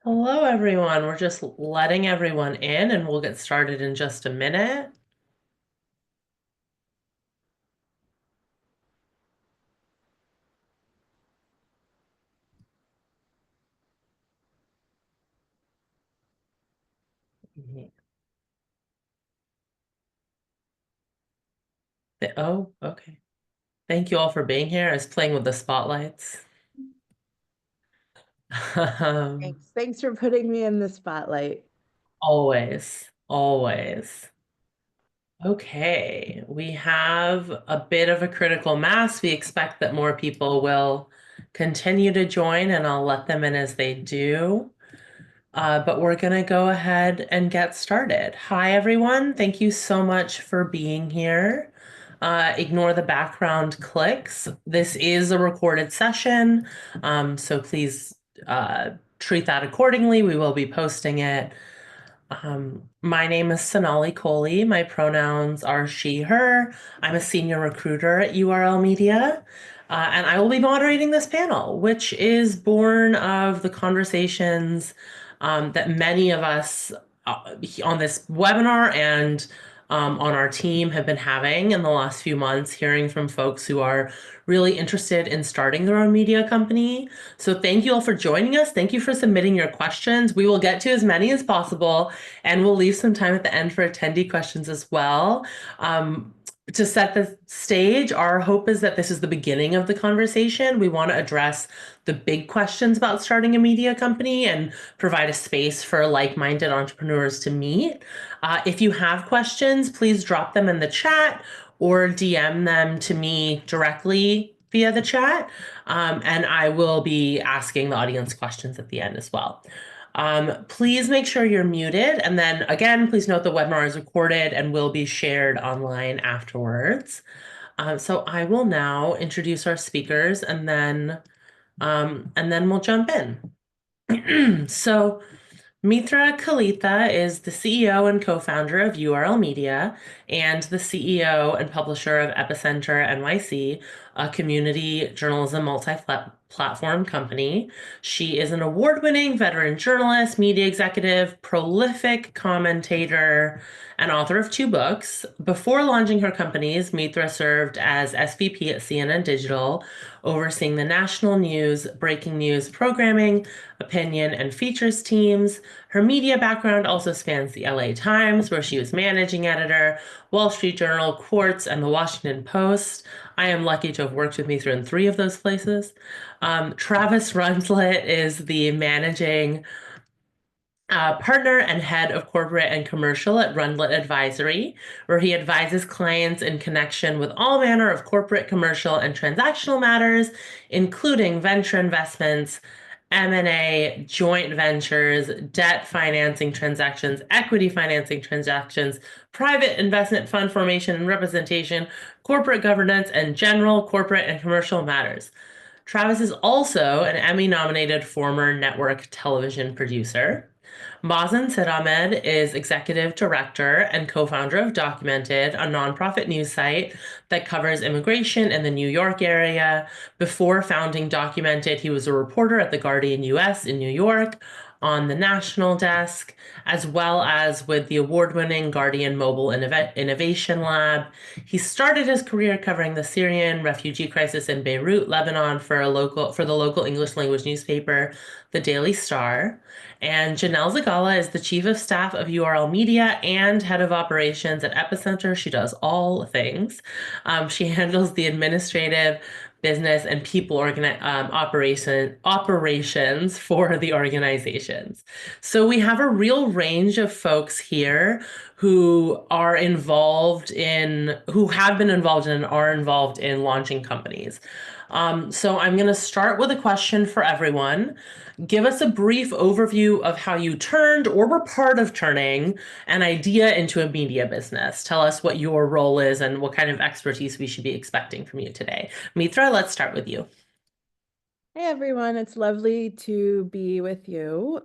Hello, everyone. We're just letting everyone in and we'll get started in just a minute. Mhm. Oh, okay. Thank you all for being here. I was playing with the spotlights. Um, Thanks for putting me in the spotlight. always, always. Okay, we have a bit of a critical mass. We expect that more people will continue to join, and I'll let them in as they do. But we're going to go ahead and get started. Hi, everyone. Thank you so much for being here. Ignore the background clicks. This is a recorded session, so please treat that accordingly. We will be posting it. My name is Sonali Kohli. My pronouns are she, her. I'm a senior recruiter at URL Media, and I will be moderating this panel, which is born of the conversations that many of us on this webinar and on our team have been having in the last few months, hearing from folks who are really interested in starting their own media company. So thank you all for joining us. Thank you for submitting your questions. We will get to as many as possible, and we'll leave some time at the end for attendee questions as well. To set the stage, our hope is that this is the beginning of the conversation. We want to address the big questions about starting a media company and provide a space for like-minded entrepreneurs to meet. If you have questions, please drop them in the chat or DM them to me directly via the chat. And I will be asking the audience questions at the end as well. Please make sure you're muted. And then again, please note the webinar is recorded and will be shared online afterwards. So I will now introduce our speakers and then we'll jump in. So Mitra Kalita is the CEO and co-founder of URL Media and the CEO and publisher of Epicenter NYC, a community journalism multi-platform company. She is an award-winning veteran journalist, media executive, prolific commentator, and author of 2 books. Before launching her companies, Mitra served as SVP at CNN Digital, overseeing the national news, breaking news programming, opinion, and features teams. Her media background also spans the LA Times, where she was managing editor, Wall Street Journal, Quartz, and the Washington Post. I am lucky to have worked with Mitra in 3 of those places. Travis Rundlet is the managing partner and head of corporate and commercial at Rundlet Advisory, where he advises clients in connection with all manner of corporate, commercial, and transactional matters, including venture investments, M&A, joint ventures, debt financing transactions, equity financing transactions, private investment fund formation and representation, corporate governance, and general corporate and commercial matters. Travis is also an Emmy-nominated former network television producer. Mazin Sidahmed is executive director and co-founder of Documented, a nonprofit news site that covers immigration in the New York area. Before founding Documented, he was a reporter at The Guardian US in New York on the national desk, as well as with the award-winning Guardian Mobile Innovation Lab. He started his career covering the Syrian refugee crisis in Beirut, Lebanon, for the local English language newspaper, The Daily Star. And Janelle Zagala is the chief of staff of URL Media and head of operations at Epicenter. She does all things. She handles the administrative, business, and people operations for the organizations. So we have a real range of folks here who are involved in, who have been involved in and are involved in launching companies. So I'm going to start with a question for everyone. Give us a brief overview of how you turned or were part of turning an idea into a media business. Tell us what your role is and what kind of expertise we should be expecting from you today. Mitra, let's start with you. Hey everyone, it's lovely to be with you.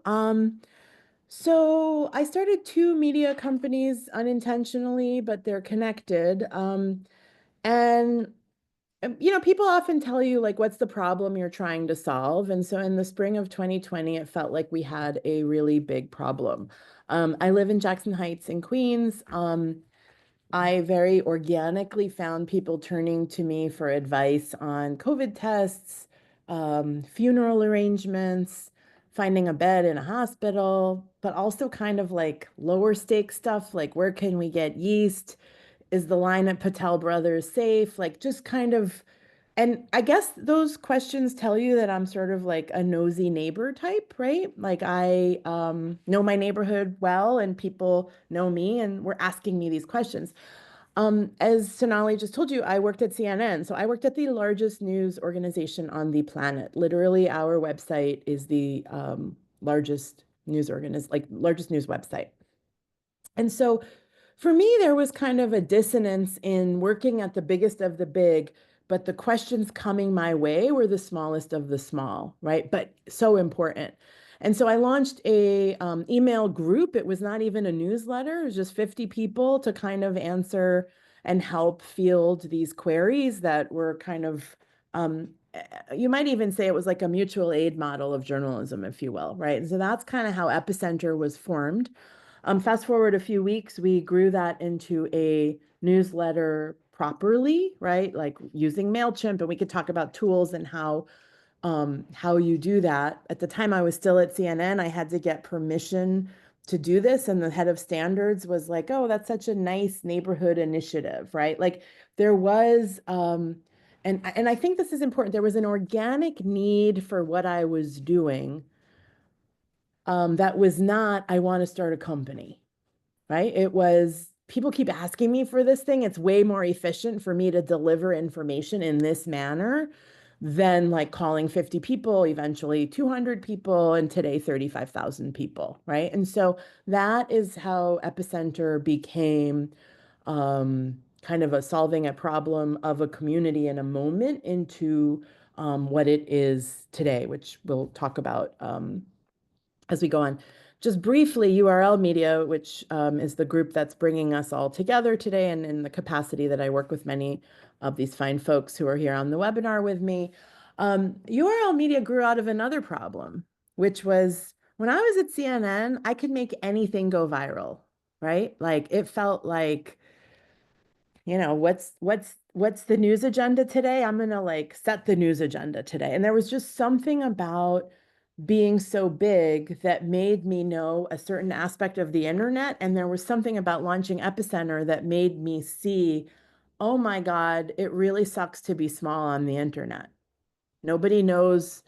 So I started 2 media companies unintentionally, but they're connected. And People often tell you like, what's the problem you're trying to solve? And so in the spring of 2020, it felt like we had a really big problem. I live in Jackson Heights in Queens. I very organically found people turning to me for advice on COVID tests, funeral arrangements, finding a bed in a hospital, but also kind of like lower stake stuff, like where can we get yeast? Is the line at Patel Brothers safe? Like just kind of, and I guess those questions tell you that I'm sort of like a nosy neighbor type, right? Like I know my neighborhood well and people know me and were asking me these questions. As Sonali just told you, I worked at CNN. So I worked at the largest news organization on the planet. Literally, our website is the largest news website. And so for me, there was kind of a dissonance in working at the biggest of the big, but the questions coming my way were the smallest of the small, right? But so important. And so I launched a email group. It was not even a newsletter. It was just 50 people to kind of answer and help field these queries that were kind of, you might even say it was like a mutual aid model of journalism, if you will, right? And so that's kind of how Epicenter was formed. Fast forward a few weeks, we grew that into a newsletter properly, right? Like using MailChimp, and we could talk about tools and how you do that. At the time I was still at CNN, I had to get permission to do this, and the head of standards was like, "Oh, that's such a nice neighborhood initiative," right? Like there was, and I think this is important. There was an organic need for what I was doing, that was not, I want to start a company, right? It was, people keep asking me for this thing. It's way more efficient for me to deliver information in this manner than like calling 50 people, eventually 200 people, and today 35,000 people, right? And so that is how Epicenter became kind of a solving a problem of a community in a moment into what it is today, which we'll talk about as we go on. Just briefly, URL Media, which is the group that's bringing us all together today, and in the capacity that I work with many of these fine folks who are here on the webinar with me. URL Media grew out of another problem, which was when I was at CNN, I could make anything go viral, right? Like it felt like, what's the news agenda today? I'm gonna like set the news agenda today. And there was just something about being so big that made me know a certain aspect of the internet. And there was something about launching Epicenter that made me see, oh my God, it really sucks to be small on the internet. Nobody knows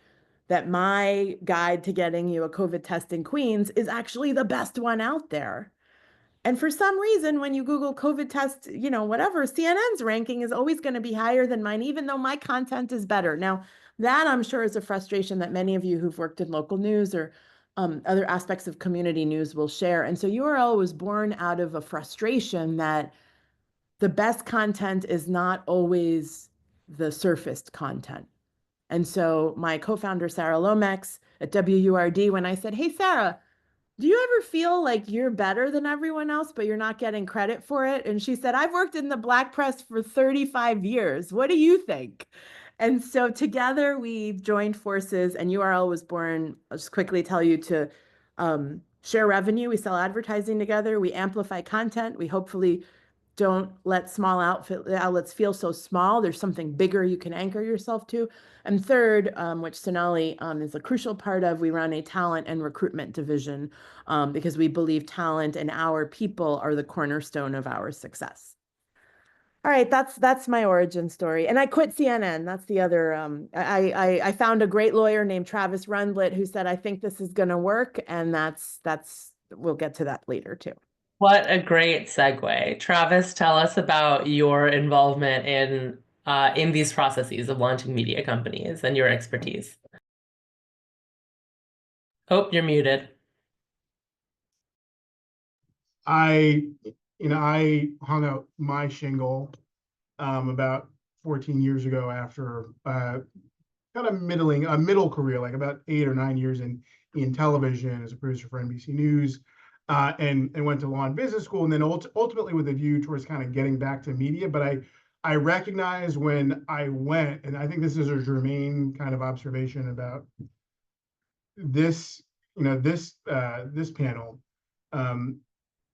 that my guide to getting you a COVID test in Queens is actually the best one out there. And for some reason, when you Google COVID test, whatever, CNN's ranking is always going to be higher than mine, even though my content is better. Now, that I'm sure is a frustration that many of you who've worked in local news or other aspects of community news will share. And so URL was born out of a frustration that the best content is not always the surfaced content. And so my co-founder, Sarah Lomax at WURD, when I said, "Hey, Sarah, do you ever feel like you're better than everyone else, but you're not getting credit for it?" And she said, "I've worked in the Black press for 35 years. What do you think?" And so together we joined forces, and URL was born, I'll just quickly tell you, to share revenue. We sell advertising together. We amplify content. We hopefully don't let small outlets feel so small. There's something bigger you can anchor yourself to. And third, which Sonali is a crucial part of, we run a talent and recruitment division because we believe talent and our people are the cornerstone of our success. All right, that's my origin story. And I quit CNN. That's the other. I found a great lawyer named Travis Rundlet who said, "I think this is going to work," and that's we'll get to that later too. What a great segue. Travis, tell us about your involvement in these processes of launching media companies and your expertise. Oh, you're muted. I hung out my shingle about 14 years ago after kind of a middle career, like about 8 or 9 years in television as a producer for NBC News, and went to law and business school, and then ultimately with a view towards kind of getting back to media. But I recognize when I went, and I think this is a germane kind of observation about this, this panel. Um,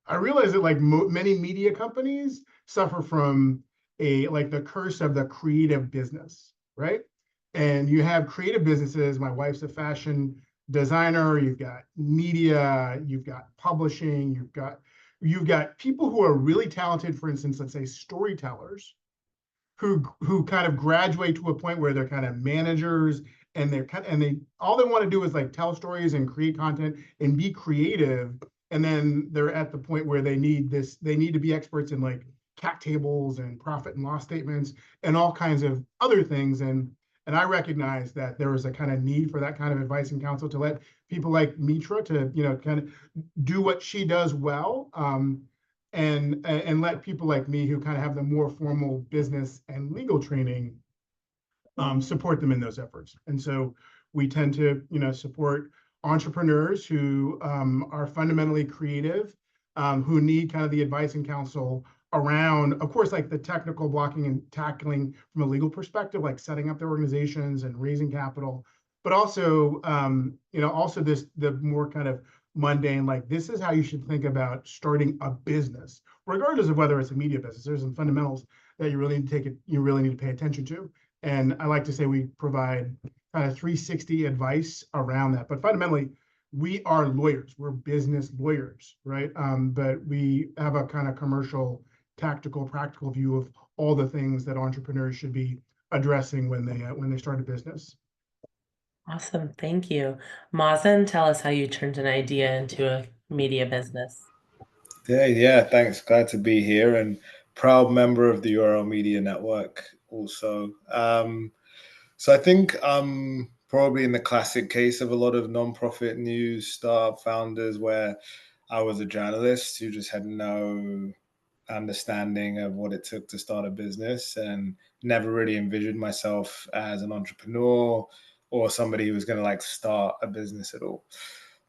I realize that like many media companies suffer from like the curse of the creative business, right? And you have creative businesses. My wife's a fashion designer. You've got media. You've got publishing. You've got people who are really talented. For instance, let's say storytellers who kind of graduate to a point where they're kind of managers, and they all they want to do is like tell stories and create content and be creative. And then they're at the point where they need to be experts in like cap tables and profit and loss statements and all kinds of other things. And I recognize that there is a kind of need for that kind of advice and counsel to let people like Mitra to, kind of do what she does well. And let people like me who kind of have the more formal business and legal training support them in those efforts. And so we tend to, support entrepreneurs who are fundamentally creative, who need kind of the advice and counsel around, of course, like the technical blocking and tackling from a legal perspective, like setting up their organizations and raising capital, but also, also the more kind of mundane, like this is how you should think about starting a business, regardless of whether it's a media business. There's some fundamentals that you really need to pay attention to. And I like to say we provide kind of 360 advice around that. But fundamentally, we are lawyers. We're business lawyers, right? But we have a kind of commercial, tactical, practical view of all the things that entrepreneurs should be addressing when they start a business. Awesome. Thank you. Mazin, tell us how you turned an idea into a media business. Yeah, thanks. Glad to be here and proud member of the URL Media Network also. So I think probably in the classic case of a lot of nonprofit news startup founders where I was a journalist who just had no understanding of what it took to start a business and never really envisioned myself as an entrepreneur or somebody who was going to like start a business at all.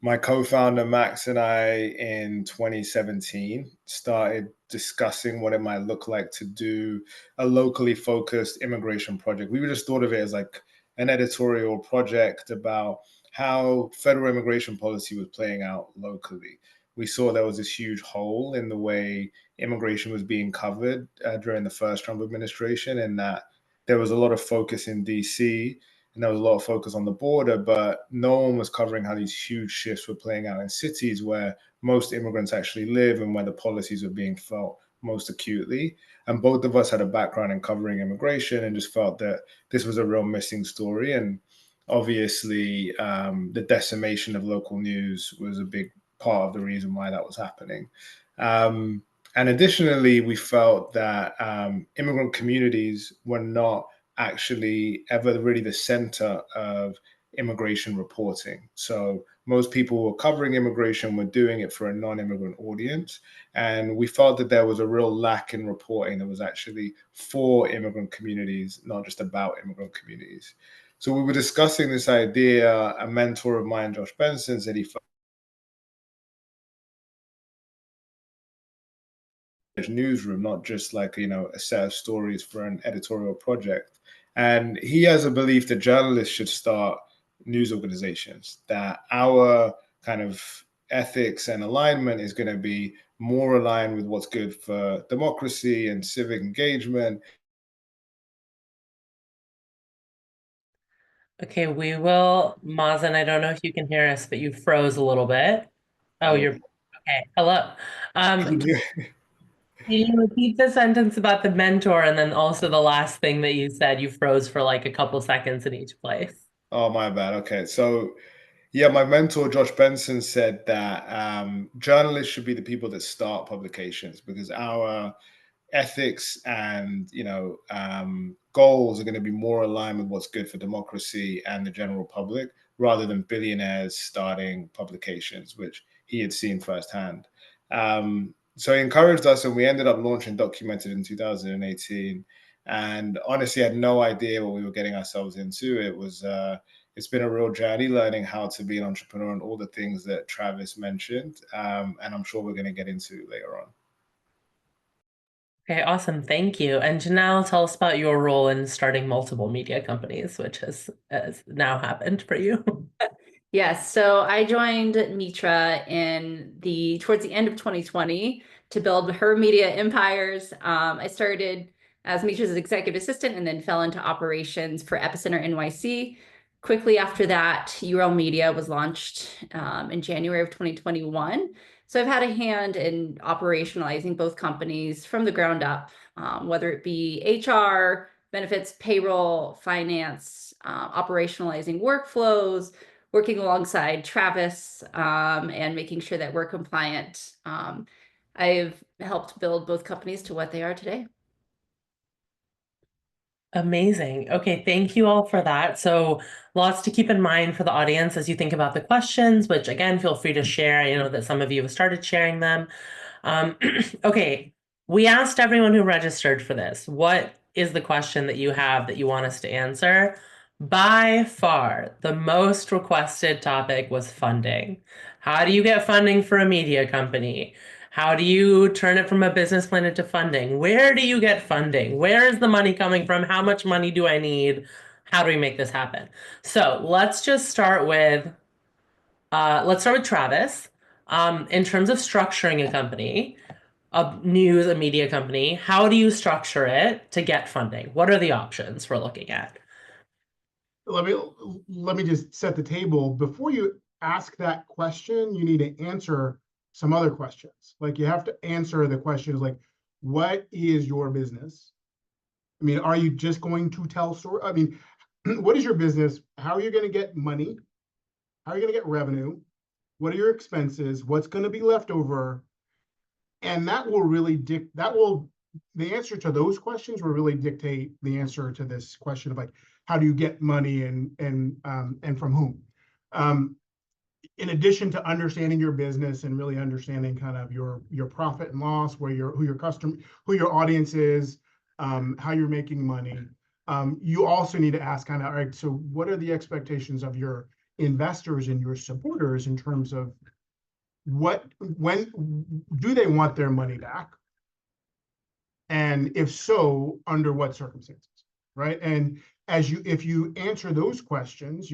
My co-founder Max and I in 2017 started discussing what it might look like to do a locally focused immigration project. We just thought of it as like an editorial project about how federal immigration policy was playing out locally. We saw there was this huge hole in the way immigration was being covered during the first Trump administration, and that there was a lot of focus in DC and there was a lot of focus on the border, but no one was covering how these huge shifts were playing out in cities where most immigrants actually live and where the policies are being felt most acutely. And both of us had a background in covering immigration and just felt that this was a real missing story. And obviously, the decimation of local news was a big part of the reason why that was happening. And additionally, we felt that immigrant communities were not actually ever really the center of immigration reporting. So most people who were covering immigration were doing it for a non-immigrant audience. And we felt that there was a real lack in reporting that was actually for immigrant communities, not just about immigrant communities. So we were discussing this idea. A mentor of mine, Josh Benson, said he felt newsroom, not just like, a set of stories for an editorial project. And he has a belief that journalists should start news organizations, that our kind of ethics and alignment is going to be more aligned with what's good for democracy and civic engagement. Okay, we will. Mazin, I don't know if you can hear us, but you froze a little bit. Oh, you're okay. Hello. Can you repeat the sentence about the mentor and then also the last thing that you said? You froze for like a couple seconds in each place. Oh, my bad. Okay. So, yeah, my mentor, Josh Benson, said that journalists should be the people that start publications because our ethics and goals are going to be more aligned with what's good for democracy and the general public rather than billionaires starting publications, which he had seen firsthand. So he encouraged us, and we ended up launching Documented in 2018. And honestly, I had no idea what we were getting ourselves into. It's been a real journey learning how to be an entrepreneur and all the things that Travis mentioned, and I'm sure we're going to get into later on. Okay, awesome. Thank you. And Janelle, tell us about your role in starting multiple media companies, which has now happened for you. Yes, so I joined Mitra towards the end of 2020 to build her media empires. I started as Mitra's executive assistant and then fell into operations for Epicenter NYC. Quickly after that, URL Media was launched in January of 2021. So I've had a hand in operationalizing both companies from the ground up, whether it be HR, benefits, payroll, finance, operationalizing workflows, working alongside Travis and making sure that we're compliant. I've helped build both companies to what they are today. Amazing. Okay, thank you all for that. So lots to keep in mind for the audience as you think about the questions, which again, feel free to share. I know that some of you have started sharing them. Okay, we asked everyone who registered for this, what is the question that you have that you want us to answer? By far, the most requested topic was funding. How do you get funding for a media company? How do you turn it from a business plan into funding? Where do you get funding? Where is the money coming from? How much money do I need? How do we make this happen? So let's just start with Travis. In terms of structuring a company, a news, a media company, how do you structure it to get funding? What are the options we're looking at? Let me just set the table. Before you ask that question, you need to answer some other questions. Like you have to answer the questions like, what is your business? I mean, are you just going to tell story? I mean, what is your business? How are you going to get money? How are you going to get revenue? What are your expenses? What's going to be left over? And that will really the answer to those questions will really dictate the answer to this question of like, how do you get money and from whom? In addition to understanding your business and really understanding kind of your profit and loss, who your audience is, how you're making money, you also need to ask kind of, all right, so what are the expectations of your investors and your supporters in terms of when do they want their money back? And if so, under what circumstances, right? And if you answer those questions,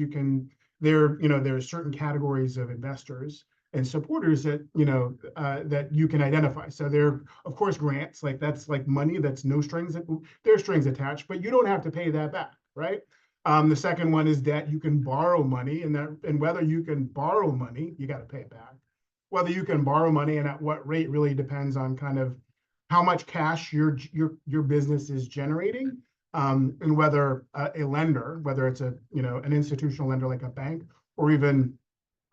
there are certain categories of investors and supporters that that you can identify. So there, of course, grants, like that's like money that's no strings, there's strings attached, but you don't have to pay that back, right? The second one is that you can borrow money, and whether you can borrow money, you got to pay it back. Whether you can borrow money and at what rate really depends on kind of how much cash your business is generating, and whether a lender, whether it's an institutional lender like a bank or even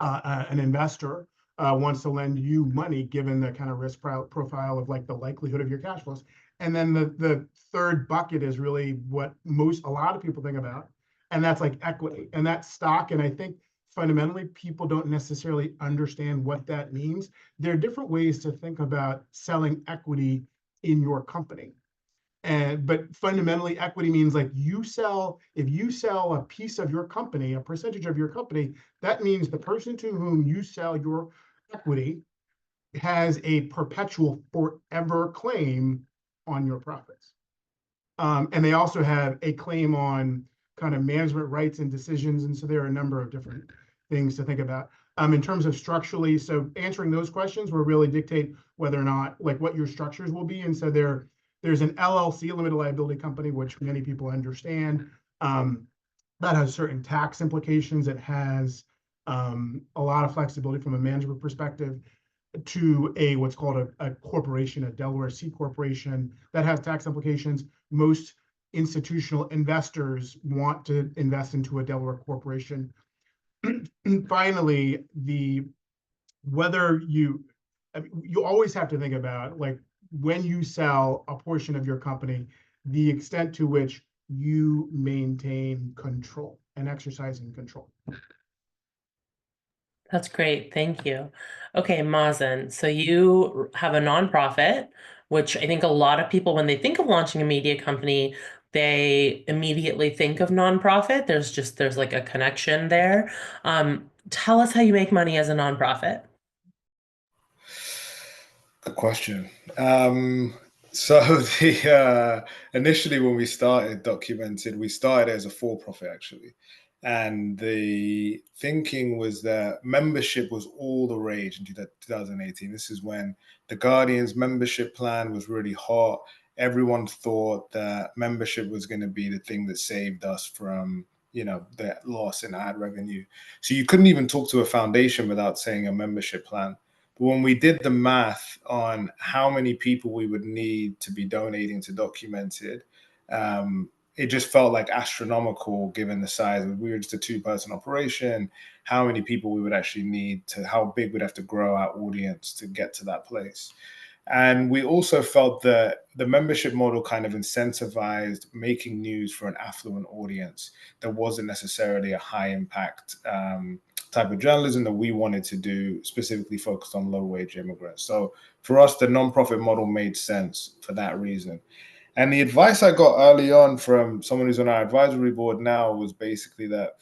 an investor wants to lend you money given the kind of risk profile of like the likelihood of your cash flows. And then the third bucket is really what a lot of people think about, and that's like equity, and that's stock. And I think fundamentally people don't necessarily understand what that means. There are different ways to think about selling equity in your company. But fundamentally, equity means like if you sell a piece of your company, a percentage of your company, that means the person to whom you sell your equity has a perpetual forever claim on your profits. And they also have a claim on kind of management rights and decisions. And so there are a number of different things to think about. In terms of structurally, so answering those questions will really dictate whether or not, like what your structures will be. And so there's an LLC, limited liability company, which many people understand. That has certain tax implications. It has a lot of flexibility from a management perspective, to what's called a corporation, a Delaware C corporation, that has tax implications. Most institutional investors want to invest into a Delaware corporation. Finally, you always have to think about, like, when you sell a portion of your company, the extent to which you maintain control and exercising control. That's great. Thank you. Okay, Mazin, so you have a nonprofit, which I think a lot of people, when they think of launching a media company, they immediately think of nonprofit. There's like a connection there. Tell us how you make money as a nonprofit. Good question. So the initially when we started Documented, we started as a for-profit actually. And the thinking was that membership was all the rage in 2018. This is when the Guardian's membership plan was really hot. Everyone thought that membership was going to be the thing that saved us from, the loss in ad revenue. So you couldn't even talk to a foundation without saying a membership plan. But when we did the math on how many people we would need to be donating to Documented, it just felt like astronomical given the size. We were just a two-person operation, how many people we would actually need to, how big we'd have to grow our audience to get to that place. And we also felt that the membership model kind of incentivized making news for an affluent audience that wasn't necessarily a high impact type of journalism that we wanted to do, specifically focused on low wage immigrants. So for us, the nonprofit model made sense for that reason. And the advice I got early on from someone who's on our advisory board now was basically that,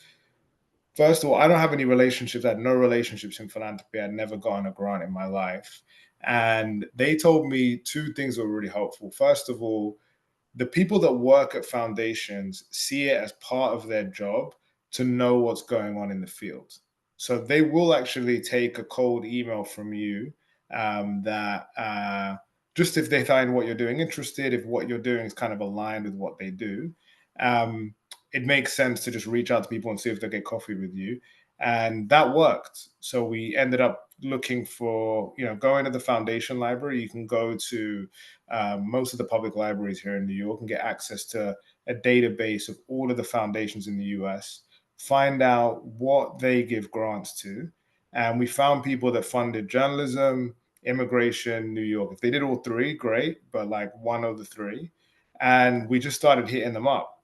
first of all, I don't have any relationships. I had no relationships in philanthropy. I'd never gotten a grant in my life. And they told me two things that were really helpful. First of all, the people that work at foundations see it as part of their job to know what's going on in the field. So they will actually take a cold email from you that just if they find what you're doing interested, if what you're doing is kind of aligned with what they do, um, it makes sense to just reach out to people and see if they'll get coffee with you. And that worked. So we ended up looking for, going to the foundation library. You can go to most of the public libraries here in New York and get access to a database of all of the foundations in the US, find out what they give grants to. And we found people that funded journalism, immigration, New York. If they did all three, great, but like one of the three. And we just started hitting them up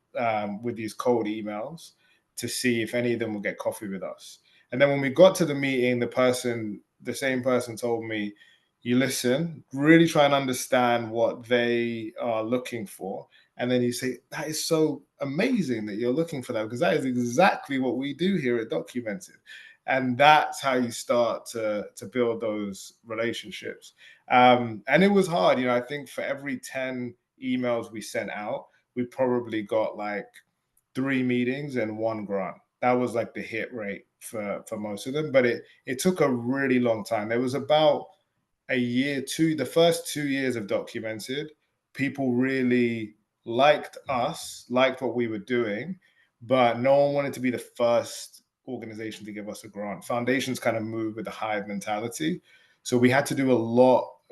with these cold emails to see if any of them would get coffee with us. And then when we got to the meeting, the same person told me, you listen, really try and understand what they are looking for. And then you say, that is so amazing that you're looking for that, because that is exactly what we do here at Documented. And that's how you start to build those relationships. And it was hard. I think for every 10 emails we sent out, we probably got like 3 meetings and 1 grant. That was like the hit rate for most of them. But it took a really long time. There was about the first 2 years of Documented, people really liked us, liked what we were doing, but no one wanted to be the first organization to give us a grant. Foundations kind of move with a hive mentality. So we had to do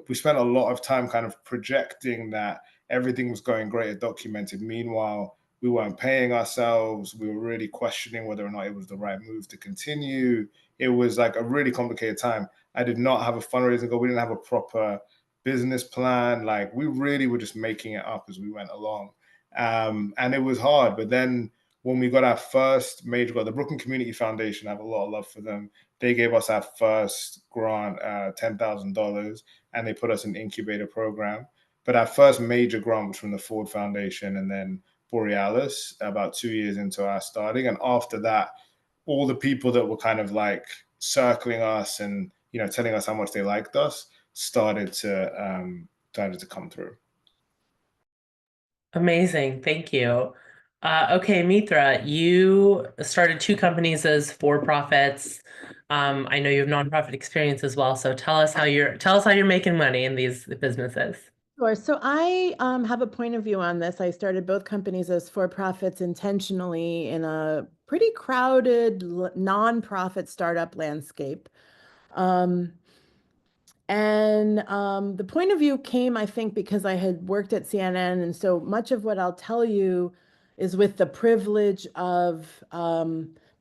we spent a lot of time kind of projecting that everything was going great at Documented. Meanwhile, we weren't paying ourselves. We were really questioning whether or not it was the right move to continue. It was like a really complicated time. I did not have a fundraising goal. We didn't have a proper business plan. Like we really were just making it up as we went along. And it was hard. But then when we got our first major grant, the Brooklyn Community Foundation, I have a lot of love for them. They gave us our first grant, $10,000, and they put us in an incubator program. But our first major grant was from the Ford Foundation and then Borealis about 2 years into our starting. And after that, all the people that were kind of like circling us and telling us how much they liked us started to come through. Amazing. Thank you. Okay, Mitra, you started 2 companies as for-profits. I know you have nonprofit experience as well. So tell us how you're making money in these businesses. Sure. So I have a point of view on this. I started both companies as for-profits intentionally in a pretty crowded nonprofit startup landscape. The point of view came, I think, because I had worked at CNN. And so much of what I'll tell you is with the privilege of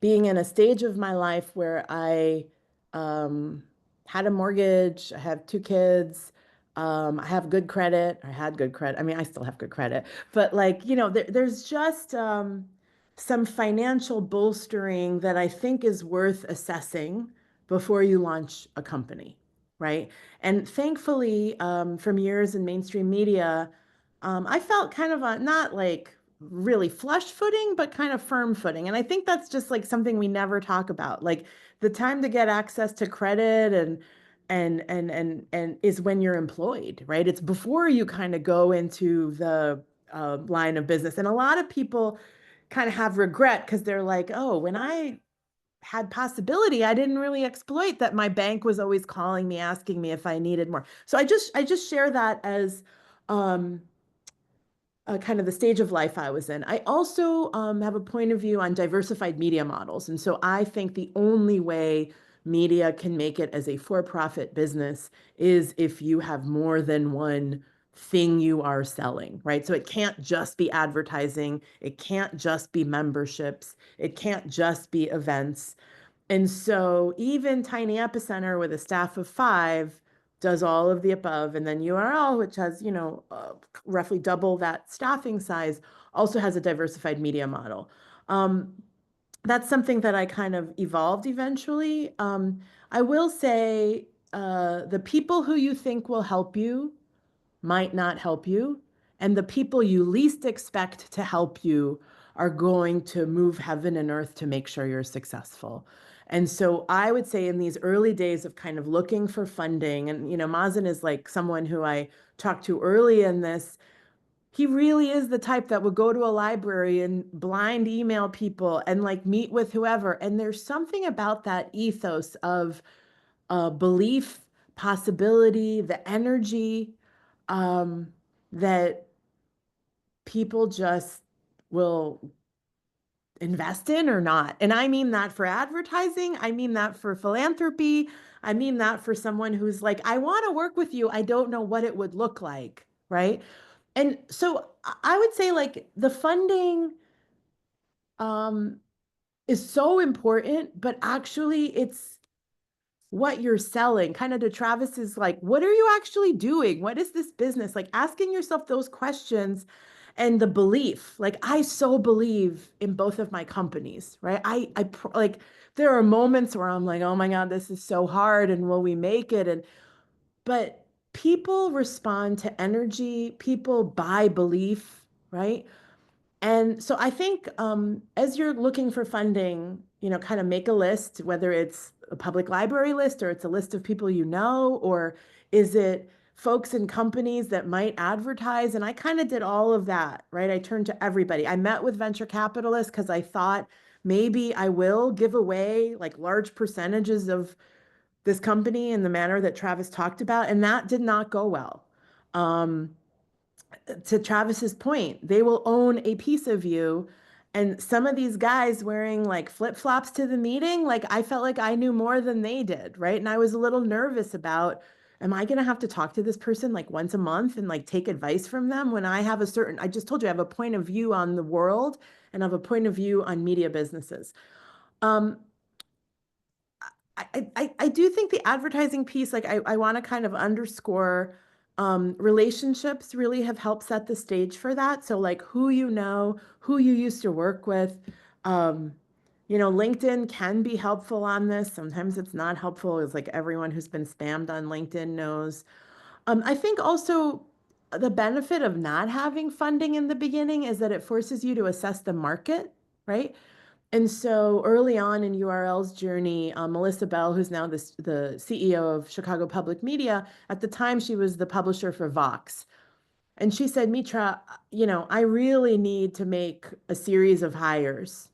being in a stage of my life where I had a mortgage, I have 2 kids, I have good credit, I had good credit. I mean, I still have good credit, but like, there's just some financial bolstering that I think is worth assessing before you launch a company. Right. And thankfully, from years in mainstream media, I felt kind of not like really flush footing, but kind of firm footing. And I think that's just like something we never talk about. Like the time to get access to credit and and is when you're employed, right? It's before you kind of go into the line of business. And a lot of people kind of have regret because they're like, oh, when I had possibility, I didn't really exploit that my bank was always calling me, asking me if I needed more. So I just share that as kind of the stage of life I was in. I also have a point of view on diversified media models. And so I think the only way media can make it as a for-profit business is if you have more than one thing you are selling, right? So it can't just be advertising. It can't just be memberships. It can't just be events. And so even Tiny Epicenter with a staff of 5 does all of the above. And then URL, which has, roughly double that staffing size, also has a diversified media model. That's something that I kind of evolved eventually. I will say the people who you think will help you might not help you. And the people you least expect to help you are going to move heaven and earth to make sure you're successful. And so I would say in these early days of kind of looking for funding, and Mazin is like someone who I talked to early in this. He really is the type that would go to a library and blind email people and like meet with whoever. And there's something about that ethos of belief, possibility, the energy that people just will invest in or not. And I mean that for advertising. I mean that for philanthropy. I mean that for someone who's like, I want to work with you. I don't know what it would look like. Right. And so I would say like the funding is so important, but actually it's what you're selling. Kind of to Travis's like, what are you actually doing? What is this business? Like asking yourself those questions and the belief. Like I so believe in both of my companies, right? Like there are moments where I'm like, oh my God, this is so hard and will we make it? But people respond to energy, people buy belief, right? And so I think as you're looking for funding, kind of make a list, whether it's a public library list or it's a list of people or is it folks and companies that might advertise? And I kind of did all of that, right? I turned to everybody. I met with venture capitalists because I thought maybe I will give away like large percentages of this company in the manner that Travis talked about. And that did not go well. To Travis's point, they will own a piece of you. And some of these guys wearing like flip-flops to the meeting, like I felt like I knew more than they did, right? And I was a little nervous about, am I going to have to talk to this person like once a month and like take advice from them when I have I just told you I have a point of view on the world and I have a point of view on media businesses. I do think the advertising piece, like I want to kind of underscore relationships really have helped set the stage for that. So like who who you used to work with. LinkedIn can be helpful on this. Sometimes it's not helpful. It's like everyone who's been spammed on LinkedIn knows. I think also the benefit of not having funding in the beginning is that it forces you to assess the market, right? And so early on in URL's journey, Melissa Bell, who's now the CEO of Chicago Public Media, at the time she was the publisher for Vox. And she said, Mitra, I really need to make a series of hires.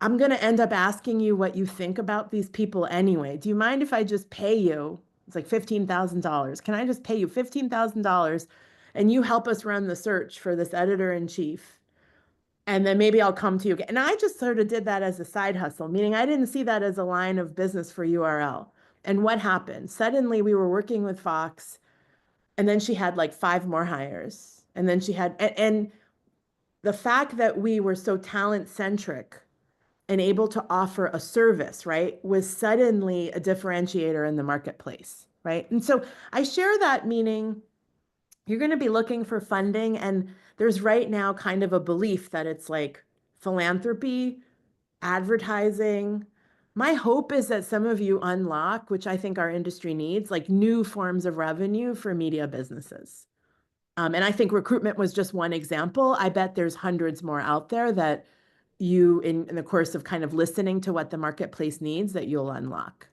I'm going to end up asking you what you think about these people anyway. Do you mind if I just pay you? It's like $15,000. Can I just pay you $15,000 and you help us run the search for this editor-in-chief? And then maybe I'll come to you again. And I just sort of did that as a side hustle, meaning I didn't see that as a line of business for URL. And what happened? Suddenly we were working with Fox, and then she had like 5 more hires. And then she had, and the fact that we were so talent centric and able to offer a service, right, was suddenly a differentiator in the marketplace, right? And so I share that, meaning you're going to be looking for funding, and there's right now kind of a belief that it's like philanthropy, advertising. My hope is that some of you unlock, which I think our industry needs, like new forms of revenue for media businesses. And I think recruitment was just one example. I bet there's hundreds more out there that you, in the course of kind of listening to what the marketplace needs, that you'll unlock.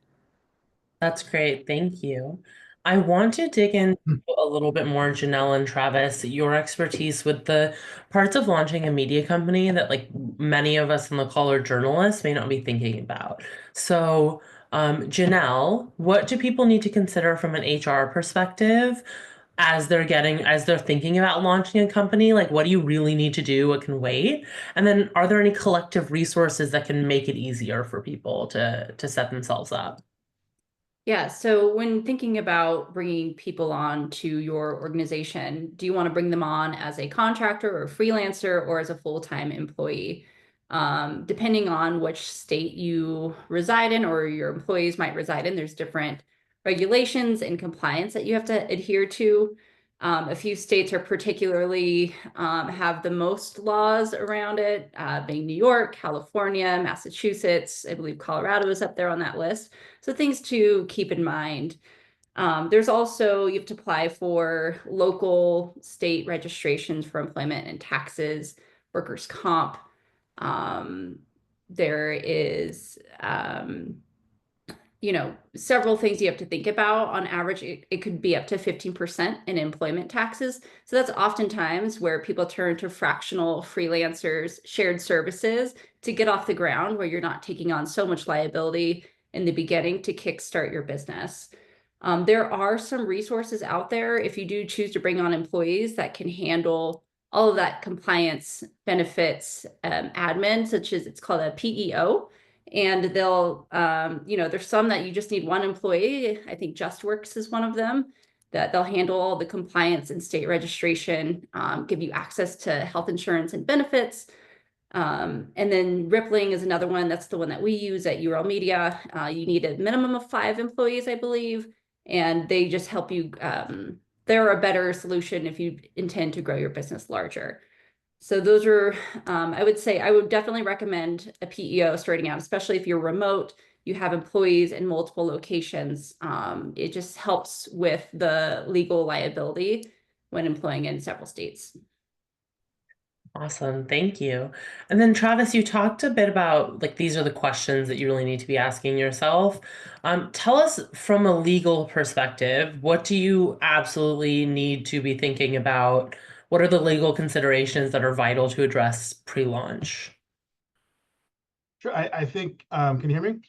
That's great. Thank you. I want to dig into a little bit more, Janelle and Travis, your expertise with the parts of launching a media company that like many of us on the call are journalists may not be thinking about. So, Janelle, what do people need to consider from an HR perspective as they're thinking about launching a company? Like, what do you really need to do? What can wait? And then are there any collective resources that can make it easier for people to set themselves up? Yeah, so when thinking about bringing people on to your organization, do you want to bring them on as a contractor or freelancer or as a full-time employee? Depending on which state you reside in or your employees might reside in, there's different regulations and compliance that you have to adhere to. A few states are particularly have the most laws around it, being New York, California, Massachusetts. I believe Colorado is up there on that list. So things to keep in mind. There's also, you have to apply for local state registrations for employment and taxes, workers' comp. There is, several things you have to think about. On average, it could be up to 15% in employment taxes. So that's oftentimes where people turn to fractional freelancers, shared services to get off the ground, where you're not taking on so much liability in the beginning to kickstart your business. There are some resources out there if you do choose to bring on employees that can handle all of that compliance benefits admin, such as it's called a PEO. And they'll, there's some that you just need one employee. I think JustWorks is one of them, that they'll handle all the compliance and state registration, give you access to health insurance and benefits. And then Rippling is another one. That's the one that we use at URL Media. You need a minimum of 5 employees, I believe, and they just help you. They're a better solution if you intend to grow your business larger. So those are, I would say, I would definitely recommend a PEO starting out, especially if you're remote, you have employees in multiple locations. It just helps with the legal liability when employing in several states. Awesome. Thank you. And then Travis, you talked a bit about like these are the questions that you really need to be asking yourself. Tell us from a legal perspective, what do you absolutely need to be thinking about? What are the legal considerations that are vital to address pre-launch? Sure. I think, can you hear me?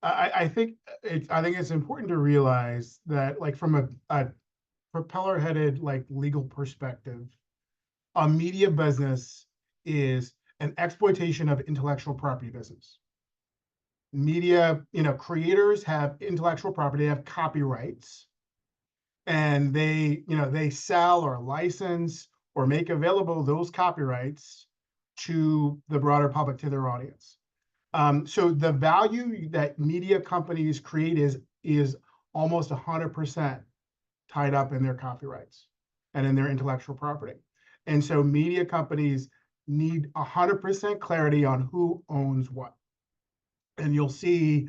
I think it's important to realize that, like, from a propeller-headed like legal perspective, a media business is an exploitation of intellectual property business. Media, creators have intellectual property, they have copyrights, and they sell or license or make available those copyrights to the broader public, to their audience. So the value that media companies create is almost 100% tied up in their copyrights and in their intellectual property. And so media companies need 100% clarity on who owns what. And you'll see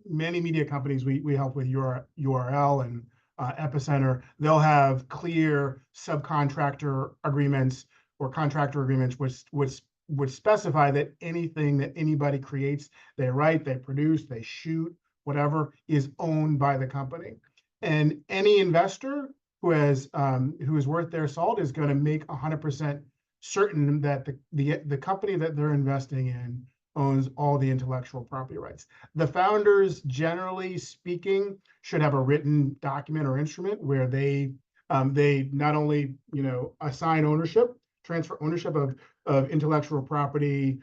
many media companies we help with URL and Epicenter. They'll have clear subcontractor agreements or contractor agreements which would specify that anything that anybody creates, they write, they produce, they shoot, whatever, is owned by the company. And any investor who is worth their salt is going to make 100% certain that the company that they're investing in owns all the intellectual property rights. The founders, generally speaking, should have a written document or instrument where they not only assign ownership, transfer ownership of intellectual property,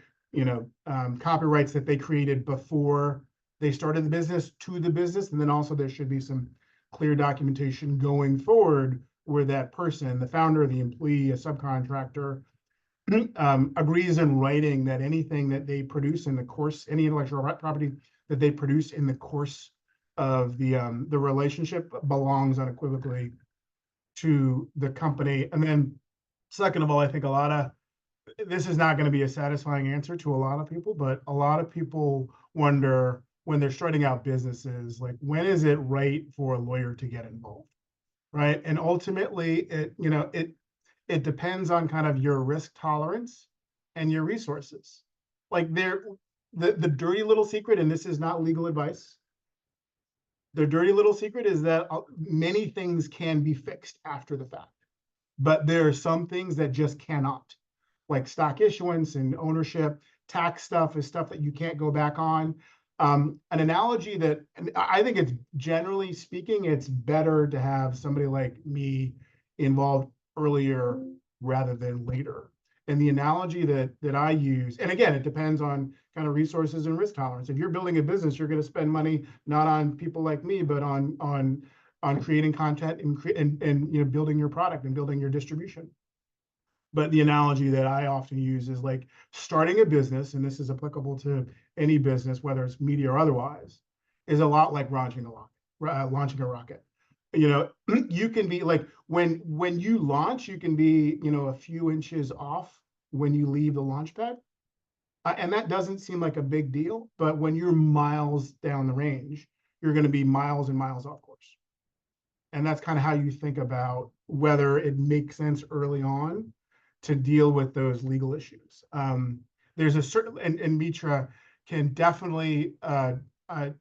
copyrights that they created before they started the business to the business, and then also there should be some clear documentation going forward where that person, the founder, the employee, a subcontractor, agrees in writing that anything that they produce in the course, any intellectual property that they produce in the course of the relationship belongs unequivocally to the company. And then, second of all, I think this is not going to be a satisfying answer to a lot of people, but a lot of people wonder when they're starting out businesses, like, when is it right for a lawyer to get involved, right? And ultimately, it depends on kind of your risk tolerance and your resources. Like, the dirty little secret, and this is not legal advice, their dirty little secret is that many things can be fixed after the fact, but there are some things that just cannot, like stock issuance and ownership. Tax stuff is stuff that you can't go back on. An analogy that, and I think it's, generally speaking, it's better to have somebody like me involved earlier rather than later. And the analogy that I use, and again, it depends on kind of resources and risk tolerance. If you're building a business, you're going to spend money not on people like me, but on creating content and you know, building your product and building your distribution. But the analogy that I often use is like starting a business, and this is applicable to any business, whether it's media or otherwise, is a lot like launching a rocket. You know, you can be like, when you launch, you can be, you know, a few inches off when you leave the launch pad. And that doesn't seem like a big deal, but when you're miles down the range, you're going to be miles and miles off course. And that's kind of how you think about whether it makes sense early on to deal with those legal issues. There's a certain, and Mitra can definitely empathize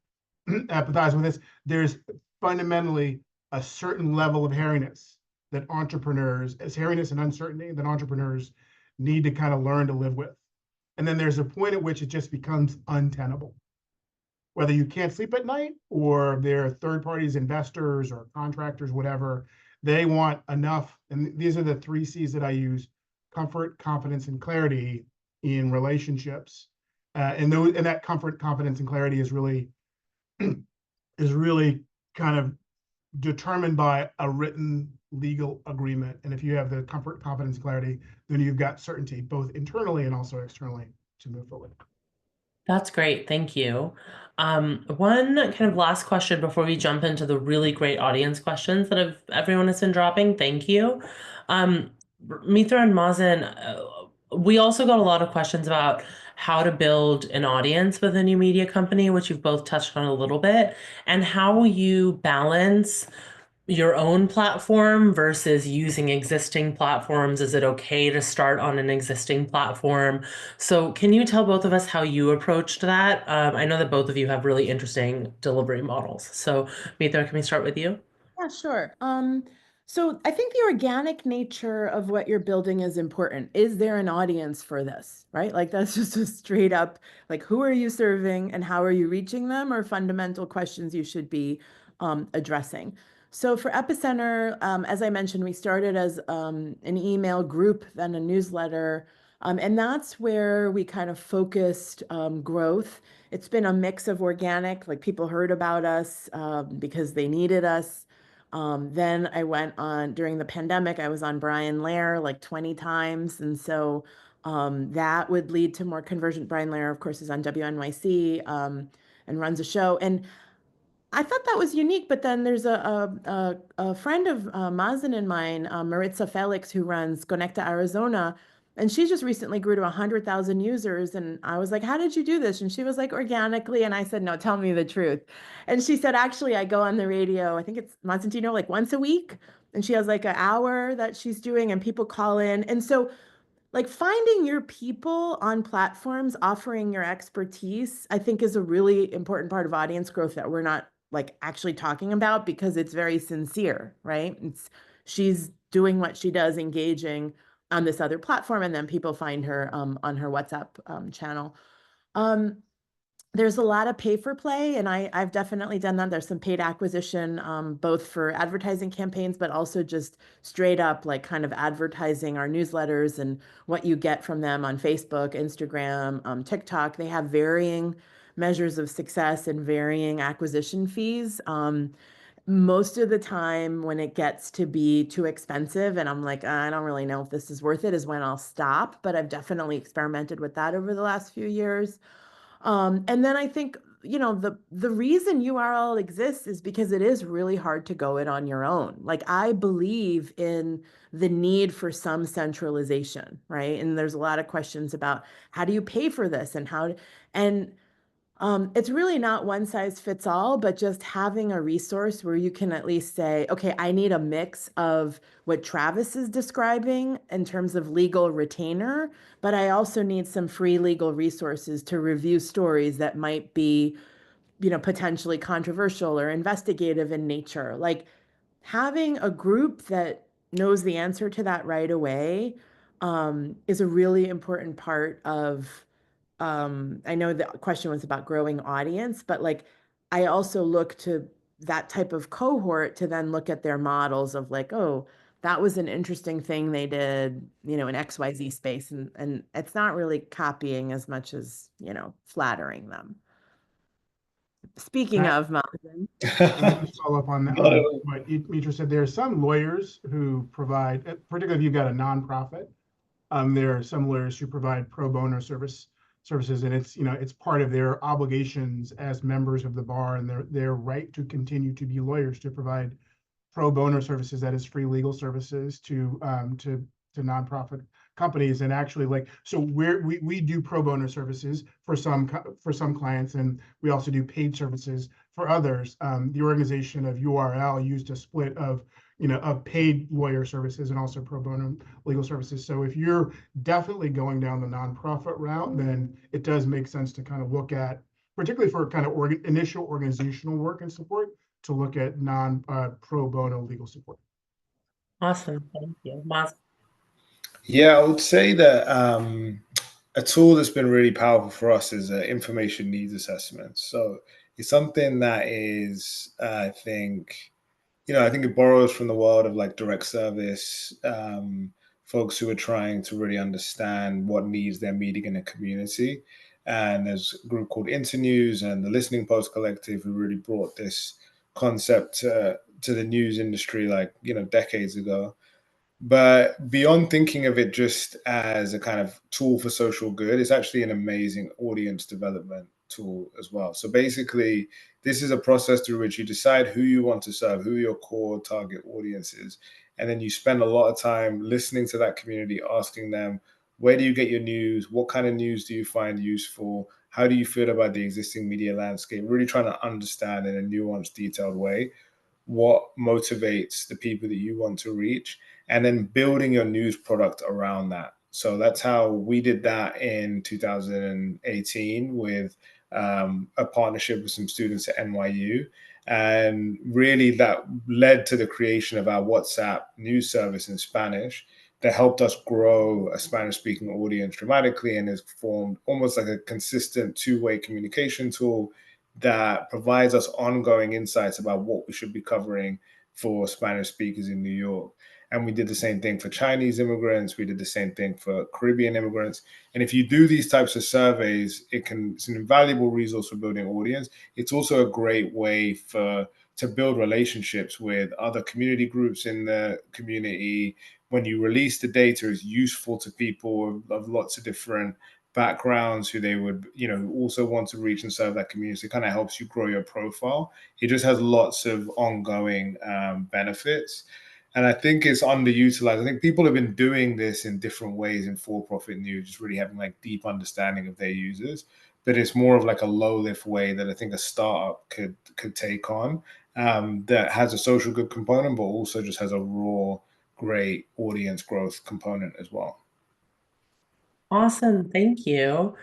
with this. There's fundamentally a certain level of hairiness that hairiness and uncertainty that entrepreneurs need to kind of learn to live with. And then there's a point at which it just becomes untenable. Whether you can't sleep at night or they're third parties, investors or contractors, whatever, they want enough. And these are the 3 C's that I use: comfort, confidence, and clarity in relationships. And that comfort, confidence, and clarity is really kind of determined by a written legal agreement. And if you have the comfort, confidence, clarity, then you've got certainty, both internally and also externally, to move forward. That's great. Thank you. One kind of last question before we jump into the really great audience questions that everyone has been dropping. Thank you. Mitra and Mazin, we also got a lot of questions about how to build an audience with a new media company, which you've both touched on a little bit, and how you balance your own platform versus using existing platforms. Is it okay to start on an existing platform? So can you tell both of us how you approached that? I know that both of you have really interesting delivery models. So Mitra, can we start with you? Yeah, sure. So I think the organic nature of what you're building is important. Is there an audience for this, right? Like that's just a straight up, like, who are you serving and how are you reaching them, are fundamental questions you should be addressing. So for Epicenter, as I mentioned, we started as an email group, then a newsletter, and that's where we kind of focused growth. It's been a mix of organic, like people heard about us because they needed us. Then I went on, during the pandemic, I was on Brian Lehrer like 20 times. And so that would lead to more conversion. Brian Lehrer, of course, is on WNYC and runs a show. And I thought that was unique, but then there's a friend of Mazin and mine, Maritza Felix, who runs Conecta Arizona, and she just recently grew to 100,000 users. And I was like, how did you do this? And she was like, organically. And I said, no, tell me the truth. And she said, actually, I go on the radio, I think it's Mazin, like once a week. And she has like an hour that she's doing and people call in. And so like finding your people on platforms, offering your expertise, I think is a really important part of audience growth that we're not like actually talking about because it's very sincere, right? She's doing what she does, engaging on this other platform, and then people find her on her WhatsApp channel. There's a lot of pay for play, and I've definitely done that. There's some paid acquisition, both for advertising campaigns, but also just straight up like kind of advertising our newsletters and what you get from them on Facebook, Instagram, TikTok. They have varying measures of success and varying acquisition fees. Most of the time when it gets to be too expensive and I'm like, I don't really know if this is worth it, is when I'll stop. But I've definitely experimented with that over the last few years. And then I think, you know, the reason URL exists is because it is really hard to go it on your own. Like I believe in the need for some centralization, right? And there's a lot of questions about how do you pay for this and it's really not one size fits all, but just having a resource where you can at least say, okay, I need a mix of what Travis is describing in terms of legal retainer, but I also need some free legal resources to review stories that might be potentially controversial or investigative in nature. Like having a group that knows the answer to that right away is a really important part of, I know the question was about growing audience, but like I also look to that type of cohort to then look at their models of like, oh, that was an interesting thing they did, in XYZ space. And it's not really copying as much as, flattering them. Speaking of Mazin. Let me just follow up on No. what Mitra said. There are some lawyers who provide, particularly if you've got a nonprofit, there are some lawyers who provide pro bono services, and it's part of their obligations as members of the bar and their right to continue to be lawyers to provide pro bono services, that is free legal services to nonprofit companies. And actually, like, so we do pro bono services for some clients, and we also do paid services for others. The organization of URL used a split of paid lawyer services and also pro bono legal services. So if you're definitely going down the nonprofit route, then it does make sense to kind of look at, particularly for kind of initial organizational work and support, to look at pro bono legal support. Awesome. Thank you. Maz. Yeah, I would say that a tool that's been really powerful for us is information needs assessment. So it's something that is, I think it borrows from the world of like direct service, folks who are trying to really understand what needs they're meeting in a community. And there's a group called Internews and the Listening Post Collective who really brought this concept to the news industry decades ago. But beyond thinking of it just as a kind of tool for social good, it's actually an amazing audience development tool as well. So basically, this is a process through which you decide who you want to serve, who your core target audience is. And then you spend a lot of time listening to that community, asking them, where do you get your news? What kind of news do you find useful? How do you feel about the existing media landscape? Really trying to understand in a nuanced, detailed way what motivates the people that you want to reach, and then building your news product around that. So that's how we did that in 2018 with a partnership with some students at NYU. And really that led to the creation of our WhatsApp news service in Spanish that helped us grow a Spanish-speaking audience dramatically and has formed almost like a consistent two-way communication tool that provides us ongoing insights about what we should be covering for Spanish speakers in New York. And we did the same thing for Chinese immigrants. We did the same thing for Caribbean immigrants. And if you do these types of surveys, it's an invaluable resource for building audience. It's also a great way to build relationships with other community groups in the community. When you release the data, it's useful to people of lots of different backgrounds who they would, also want to reach and serve that community. It kind of helps you grow your profile. It just has lots of ongoing benefits. And I think it's underutilized. I think people have been doing this in different ways in for-profit news, just really having like deep understanding of their users. But it's more of like a low-lift way that I think a startup could take on, that has a social good component, but also just has a raw, great audience growth component as well. Awesome. Thank you.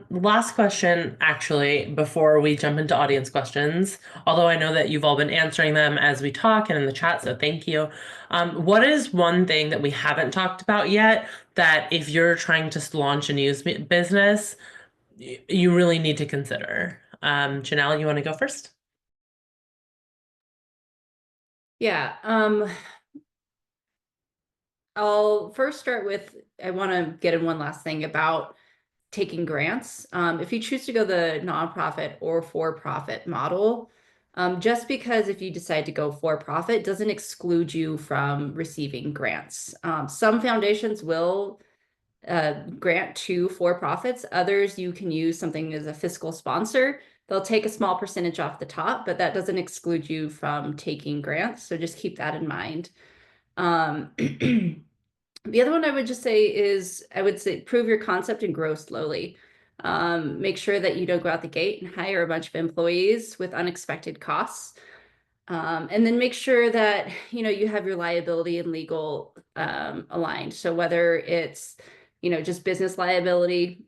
Last question, actually, before we jump into audience questions, although I know that you've all been answering them as we talk and in the chat, so thank you. What is one thing that we haven't talked about yet that if you're trying to launch a news business, you really need to consider? Janelle, you want to go first? Yeah. I'll first start with, I want to get in one last thing about taking grants. If you choose to go the nonprofit or for-profit model, just because if you decide to go for-profit doesn't exclude you from receiving grants. Some foundations will grant to for-profits. Others, you can use something as a fiscal sponsor. They'll take a small percentage off the top, but that doesn't exclude you from taking grants. So just keep that in mind. The other one I would just say is, I would say prove your concept and grow slowly. Make sure that you don't go out the gate and hire a bunch of employees with unexpected costs. And then make sure that, you have your liability and legal aligned. So whether it's, just business liability,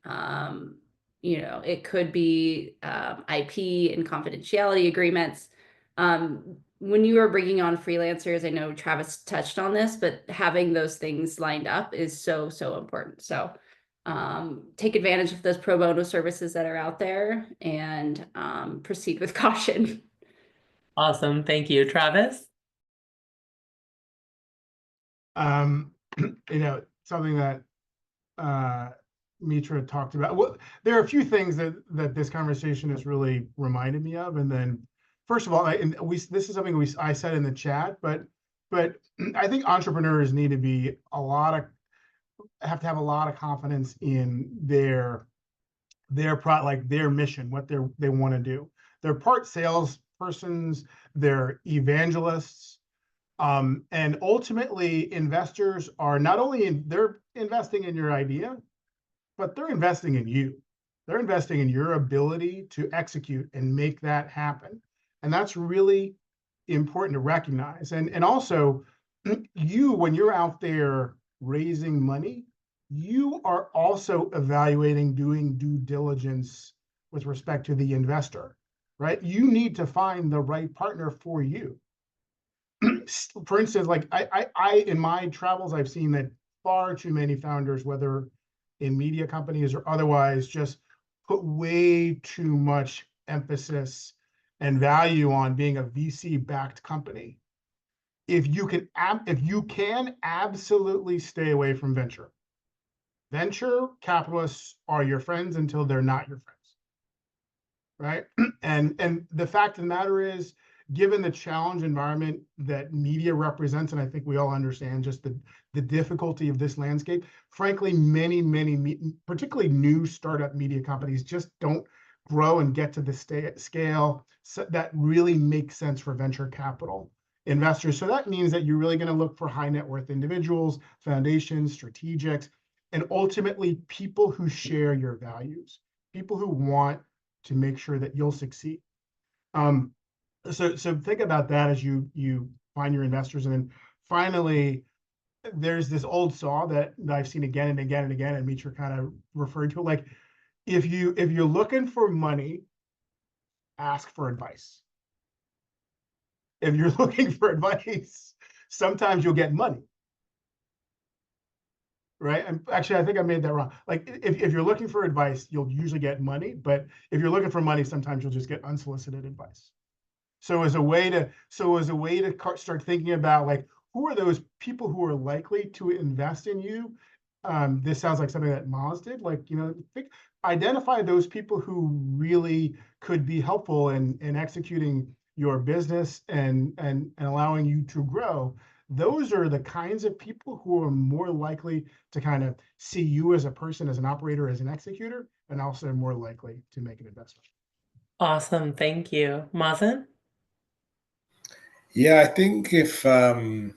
it could be IP and confidentiality agreements. When you are bringing on freelancers, I know Travis touched on this, but having those things lined up is so, so important. So take advantage of those pro bono services that are out there and proceed with caution. Awesome. Thank you. Travis? Something that Mitra talked about. Well, there are a few things that this conversation has really reminded me of. And then, first of all, this is something I said in the chat, but I think entrepreneurs need to be have to have a lot of confidence in their mission, what they want to do. They're part salespersons, they're evangelists. And ultimately, investors are not only they're investing in your idea, but they're investing in you. They're investing in your ability to execute and make that happen. And that's really important to recognize. And also, when you're out there raising money, you are also evaluating, doing due diligence with respect to the investor, right? You need to find the right partner for you. For instance, like I in my travels, I've seen that far too many founders, whether in media companies or otherwise, just put way too much emphasis and value on being a VC-backed company. If you can absolutely stay away from venture. Venture capitalists are your friends until they're not your friends, right? And the fact of the matter is, given the challenge environment that media represents, and I think we all understand just the difficulty of this landscape, frankly, many, particularly new startup media companies just don't grow and get to the scale that really makes sense for venture capital investors. So that means that you're really going to look for high net worth individuals, foundations, strategics, and ultimately people who share your values, people who want to make sure that you'll succeed. So think about that as you find your investors. And then finally, there's this old saw that I've seen again and again and again, and Mitra kind of referred to it. Like, if you're looking for money, ask for advice. If you're looking for advice, sometimes you'll get money. Right? And actually, I think I made that wrong. Like, if you're looking for advice, you'll usually get money. But if you're looking for money, sometimes you'll just get unsolicited advice. So as a way to start thinking about, like, who are those people who are likely to invest in you? This sounds like something that Maz did. Like, identify those people who really could be helpful in executing your business and allowing you to grow. Those are the kinds of people who are more likely to kind of see you as a person, as an operator, as an executor, and also more likely to make an investment. Awesome. Thank you. Mazin? Yeah, I think if I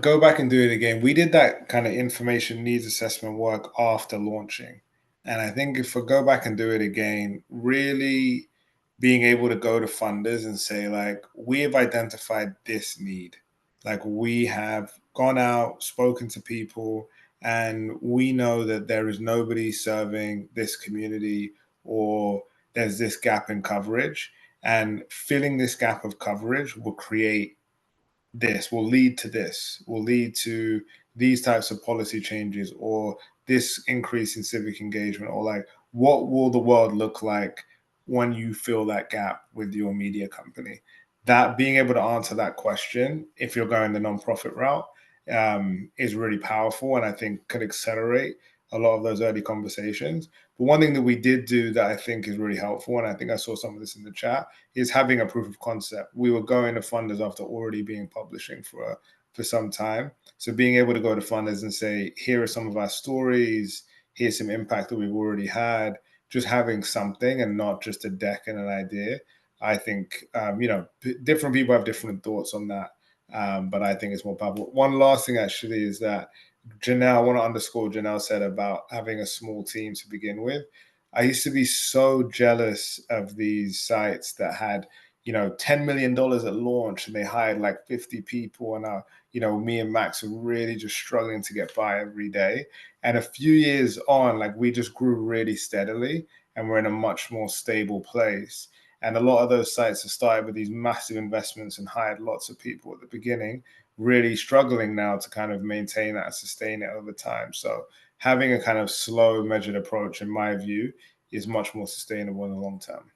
go back and do it again, we did that kind of information needs assessment work after launching. And I think if we go back and do it again, really being able to go to funders and say, like, we have identified this need. Like, we have gone out, spoken to people, and we know that there is nobody serving this community, or there's this gap in coverage. And filling this gap of coverage will create this, will lead to this, will lead to these types of policy changes, or this increase in civic engagement, or like, what will the world look like when you fill that gap with your media company? That being able to answer that question, if you're going the nonprofit route, is really powerful, and I think could accelerate a lot of those early conversations. But one thing that we did do that I think is really helpful, and I think I saw some of this in the chat, is having a proof of concept. We were going to funders after already being publishing for some time. So being able to go to funders and say, here are some of our stories, here's some impact that we've already had, just having something and not just a deck and an idea. I think, different people have different thoughts on that. But I think it's more powerful. One last thing actually is that Janelle, I want to underscore Janelle said about having a small team to begin with. I used to be so jealous of these sites that had, $10 million at launch, and they hired like 50 people. And me and Max were really just struggling to get by every day. And a few years on, like, we just grew really steadily. and we're in a much more stable place. And a lot of those sites have started with these massive investments and hired lots of people at the beginning, really struggling now to kind of maintain that and sustain it over time. So having a kind of slow, measured approach, in my view, is much more sustainable in the long term.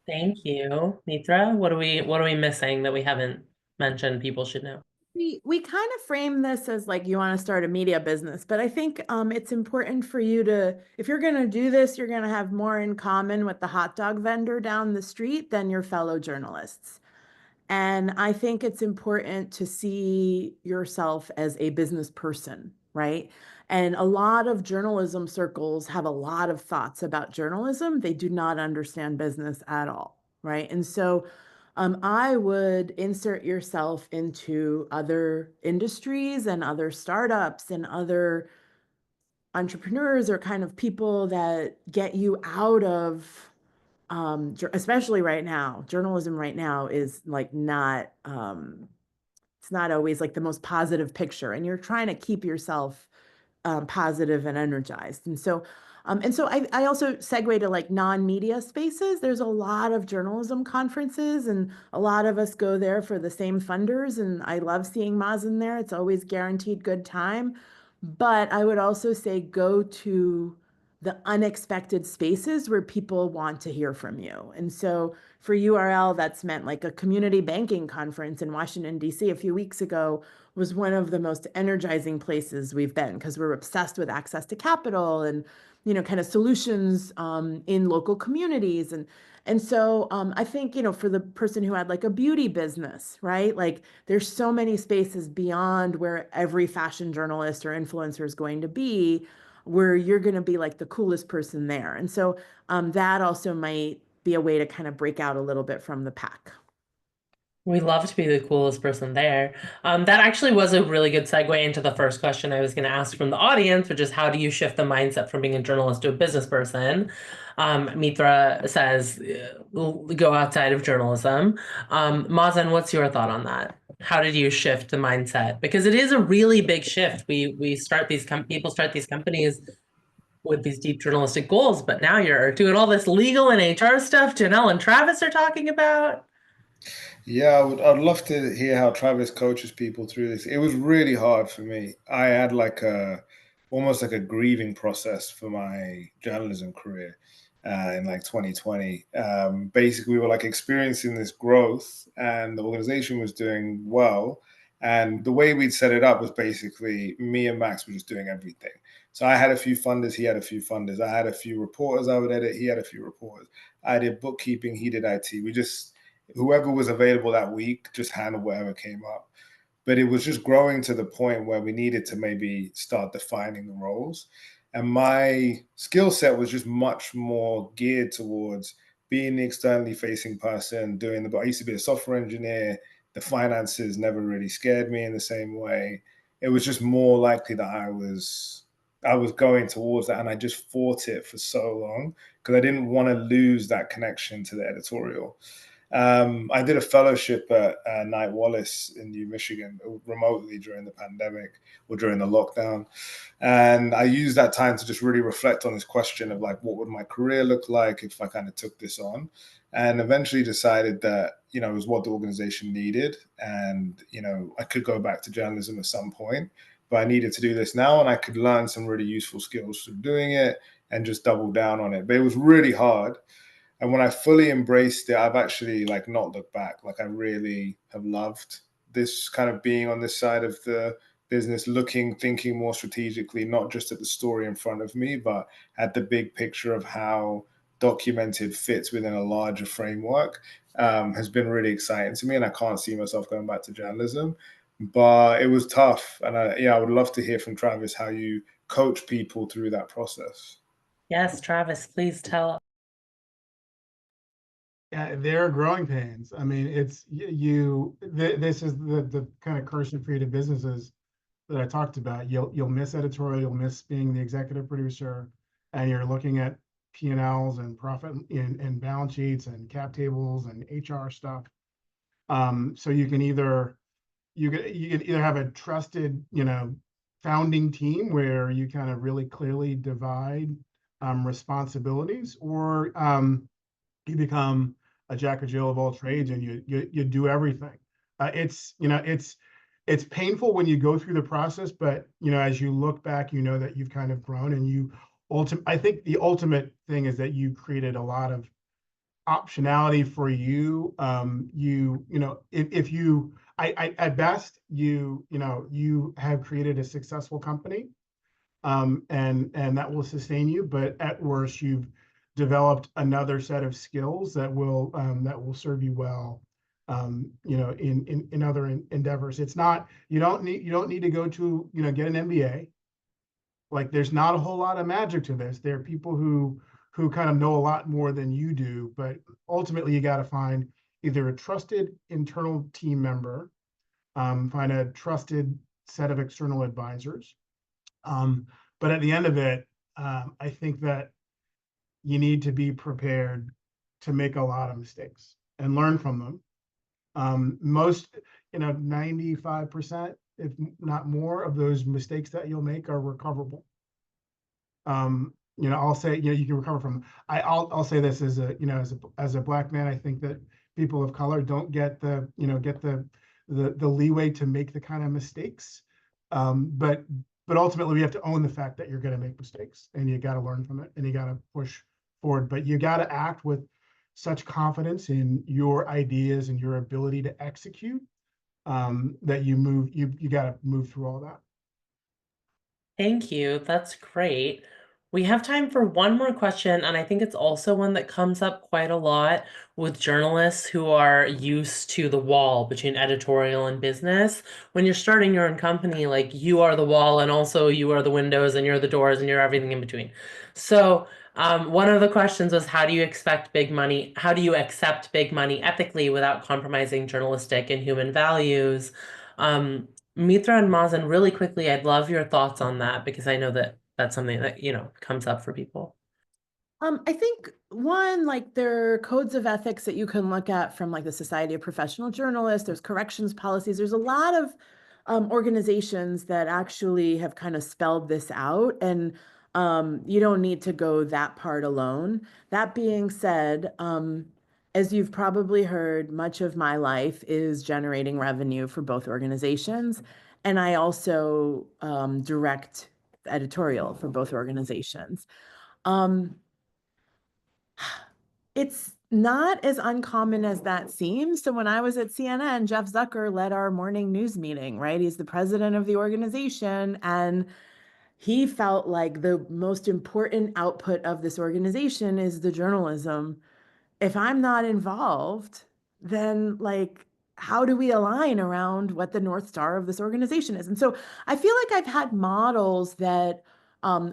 Thank you. Mitra, what are we missing that we haven't mentioned people should know? We kind of frame this as like you want to start a media business, but I think it's important for you to, if you're going to do this, you're going to have more in common with the hot dog vendor down the street than your fellow journalists. And I think it's important to see yourself as a business person, right? And a lot of journalism circles have a lot of thoughts about journalism. They do not understand business at all, right? And so I would insert yourself into other industries and other startups and other entrepreneurs or kind of people that get you out of especially right now, journalism right now is like not it's not always like the most positive picture, and you're trying to keep yourself positive and energized. And so I also segue to like non-media spaces. There's a lot of journalism conferences, and a lot of us go there for the same funders. And I love seeing Mazin there. It's always guaranteed good time. But I would also say go to the unexpected spaces where people want to hear from you. And so for URL, that's meant like a community banking conference in Washington, D.C. a few weeks ago was one of the most energizing places we've been, because we're obsessed with access to capital and, you know, kind of solutions in local communities. And so I think, you know, for the person who had like a beauty business, right? Like there's so many spaces beyond where every fashion journalist or influencer is going to be, where you're going to be like the coolest person there. And so that also might be a way to kind of break out a little bit from the pack. We love to be the coolest person there. That actually was a really good segue into the first question I was going to ask from the audience, which is how do you shift the mindset from being a journalist to a business person? Mitra says, go outside of journalism. Mazin, what's your thought on that? How did you shift the mindset? Because it is a really big shift. We start these people start these companies with these deep journalistic goals, but now you're doing all this legal and HR stuff Janelle and Travis are talking about. Yeah, I'd love to hear how Travis coaches people through this. It was really hard for me. I had like almost like a grieving process for my journalism career in like 2020. Basically, we were like experiencing this growth, and the organization was doing well. And the way we'd set it up was basically me and Max were just doing everything. So I had a few funders, he had a few funders. I had a few reporters I would edit, he had a few reporters. I did bookkeeping, he did IT. Whoever was available that week just handled whatever came up. But it was just growing to the point where we needed to maybe start defining the roles. And my skill set was just much more geared towards being the externally facing person, I used to be a software engineer. The finances never really scared me in the same way. It was just more likely that I was going towards that, and I just fought it for so long because I didn't want to lose that connection to the editorial. I did a fellowship at Knight Wallace in New Michigan remotely during the pandemic or during the lockdown. And I used that time to just really reflect on this question of like, what would my career look like if I kind of took this on? And eventually decided that, you know, it was what the organization needed. And, you know, I could go back to journalism at some point, but I needed to do this now, and I could learn some really useful skills from doing it and just double down on it. But it was really hard. And when I fully embraced it, I've actually like not looked back. Like I really have loved this kind of being on this side of the business, thinking more strategically, not just at the story in front of me, but at the big picture of how documented fits within a larger framework, has been really exciting to me. And I can't see myself going back to journalism, but it was tough. And I would love to hear from Travis how you coach people through that process. Yes, Travis, please tell. Yeah, there are growing pains. I mean, it's this is the kind of curse and creative businesses that I talked about. You'll miss editorial, you'll miss being the executive producer, and you're looking at P&Ls and profit and balance sheets and cap tables and HR stuff. So you can either have a trusted, you know, founding team where you kind of really clearly divide responsibilities, or you become a jack or Jill of all trades and you do everything. It's painful when you go through the process, but as you look back, that you've kind of grown, and I think the ultimate thing is that you created a lot of optionality for you. If you, at best, you have created a successful company, and that will sustain you. But at worst, you've developed another set of skills that will serve you well, in other endeavors. It's not, you don't need to go to, get an MBA. Like, there's not a whole lot of magic to this. There are people who kind of know a lot more than you do, but ultimately you got to find either a trusted internal team member, find a trusted set of external advisors. But at the end of it, I think that you need to be prepared to make a lot of mistakes and learn from them. Most, 95%, if not more, of those mistakes that you'll make are recoverable. I'll say, you can recover from them. I'll say this as a Black man, I think that people of color don't get the leeway to make the kind of mistakes. But ultimately, we have to own the fact that you're going to make mistakes, and you got to learn from it, and you got to push forward. But you got to act with such confidence in your ideas and your ability to execute, that you got to move through all that. Thank you. That's great. We have time for one more question, and I think it's also one that comes up quite a lot with journalists who are used to the wall between editorial and business. When you're starting your own company, like, you are the wall, and also you are the windows, and you're the doors, and you're everything in between. So, one of the questions was, how do you accept big money ethically without compromising journalistic and human values? Mitra and Mazin, really quickly, I'd love your thoughts on that, because I know that that's something that, comes up for people. I think one, like, there are codes of ethics that you can look at from, like, the Society of Professional Journalists. There's corrections policies. There's a lot of organizations that actually have kind of spelled this out, and you don't need to go that part alone. That being said, as you've probably heard, much of my life is generating revenue for both organizations, and I also direct editorial for both organizations. It's not as uncommon as that seems. So when I was at CNN, Jeff Zucker led our morning news meeting, right? He's the president of the organization, and he felt like the most important output of this organization is the journalism. If I'm not involved, then, like, how do we align around what the North Star of this organization is? And so I feel like I've had models that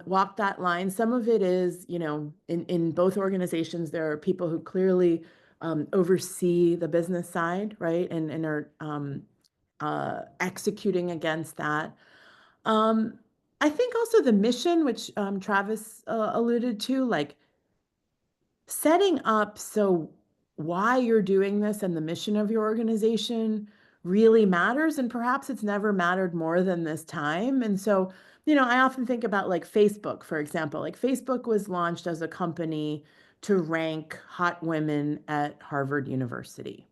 walk that line. Some of it is, in both organizations, there are people who clearly oversee the business side, right? And are executing against that. I think also the mission, which Travis alluded to, like, setting up so why you're doing this and the mission of your organization really matters. And perhaps it's never mattered more than this time. And so, I often think about, like, Facebook, for example. Like, Facebook was launched as a company to rank hot women at Harvard University,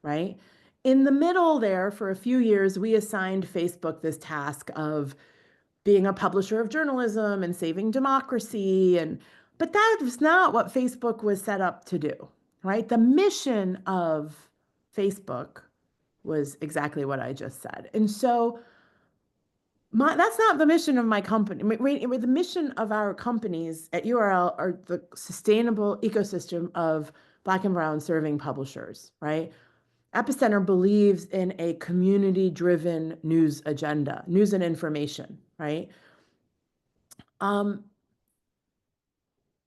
right? In the middle there, for a few years, we assigned Facebook this task of being a publisher of journalism and saving democracy. But that was not what Facebook was set up to do, right? The mission of Facebook was exactly what I just said. And so that's not the mission of my company. The mission of our companies at URL are the sustainable ecosystem of Black and brown serving publishers, right? Epicenter believes in a community-driven news agenda, news and information, right?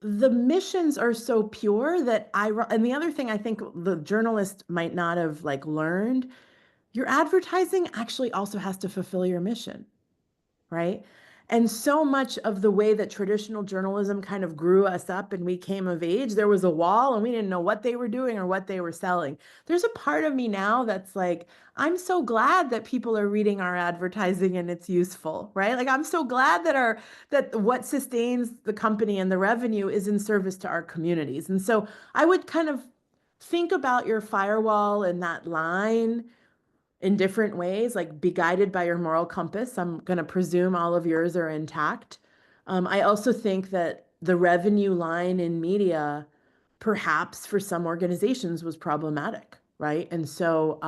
The missions are so pure that and the other thing I think the journalist might not have, like, learned, your advertising actually also has to fulfill your mission, right? And so much of the way that traditional journalism kind of grew us up and we came of age, there was a wall and we didn't know what they were doing or what they were selling. There's a part of me now that's like, I'm so glad that people are reading our advertising and it's useful, right? Like I'm so glad that what sustains the company and the revenue is in service to our communities. And so I would kind of think about your firewall and that line in different ways, like be guided by your moral compass. I'm going to presume all of yours are intact. I also think that the revenue line in media, perhaps for some organizations, was problematic, right? And so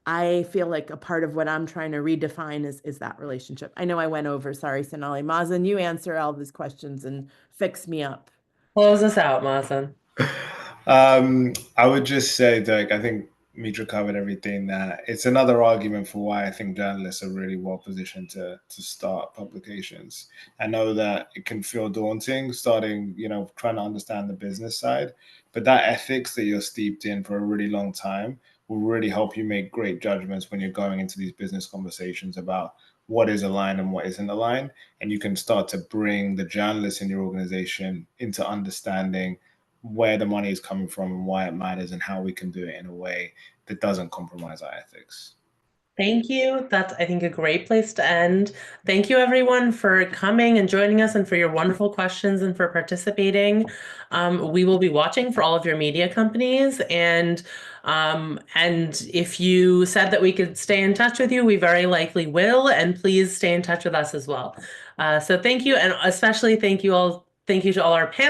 I feel like a part of what I'm trying to redefine is that relationship. I know I went over, sorry, Sonali. Mazin, you answer all these questions and fix me up. Close us out, Mazin. I would just say, Derek, I think Mitra covered everything. That it's another argument for why I think journalists are really well positioned to start publications. I know that it can feel daunting starting, trying to understand the business side, but that ethics that you're steeped in for a really long time will really help you make great judgments when you're going into these business conversations about what is aligned and what isn't aligned. And you can start to bring the journalists in your organization into understanding where the money is coming from and why it matters and how we can do it in a way that doesn't compromise our ethics. Thank you. That's, I think, a great place to end. Thank you, everyone, for coming and joining us and for your wonderful questions and for participating. We will be watching for all of your media companies. And if you said that we could stay in touch with you, we very likely will. And please stay in touch with us as well. So thank you. And especially thank you all. Thank you to all our panelists.